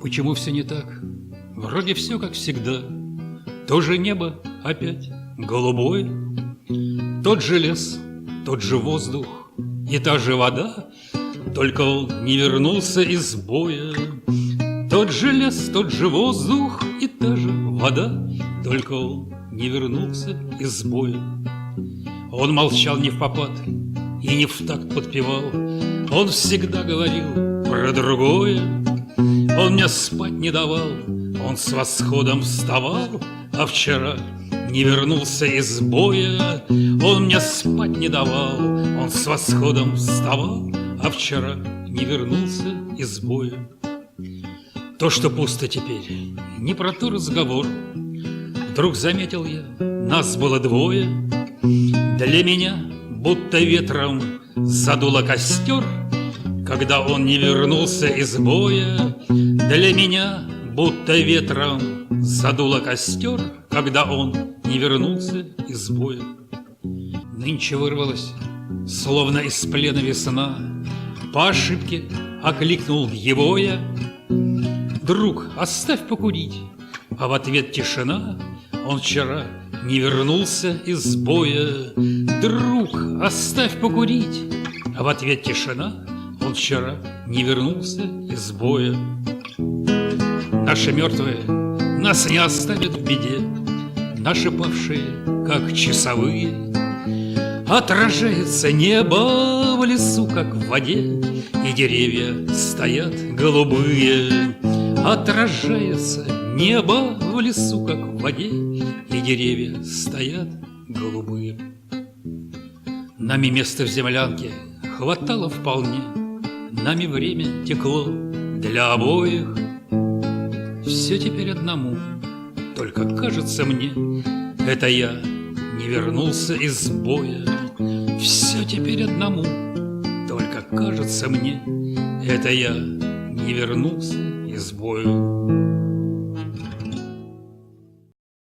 Почему все не так? Вроде все как всегда. То же небо опять голубое, тот же лес, тот же воздух и та же вода, только он не вернулся из боя. Тот же лес, тот же воздух и та же вода, только он не вернулся из боя. Он молчал не впопад и не в такт подпевал, он всегда говорил про другое. Он мне спать не давал, он с восходом вставал, а вчера не вернулся из боя. Он мне спать не давал, он с восходом вставал, а вчера не вернулся из боя. То, что пусто теперь, не про то разговор. Вдруг заметил я, нас было двое. Для меня будто ветром задуло костер, когда он не вернулся из боя. Для меня будто ветром задуло костер, когда он не вернулся из боя. Нынче вырвалась, словно из плена весна, по ошибке окликнул его я: «Друг, оставь покурить», а в ответ тишина. Он вчера не вернулся из боя. «Друг, оставь покурить», а в ответ тишина. Он вчера не вернулся из боя. Наши мертвые нас не оставят в беде, наши павшие, как часовые. Отражается небо в лесу, как в воде, и деревья стоят голубые. Отражается небо в лесу, как в воде, и деревья стоят голубые. Нами места в землянке хватало вполне, нами время текло для обоих. Все теперь одному, только кажется мне, это я не вернулся из боя. Все теперь одному, только кажется мне, это я не вернулся из боя.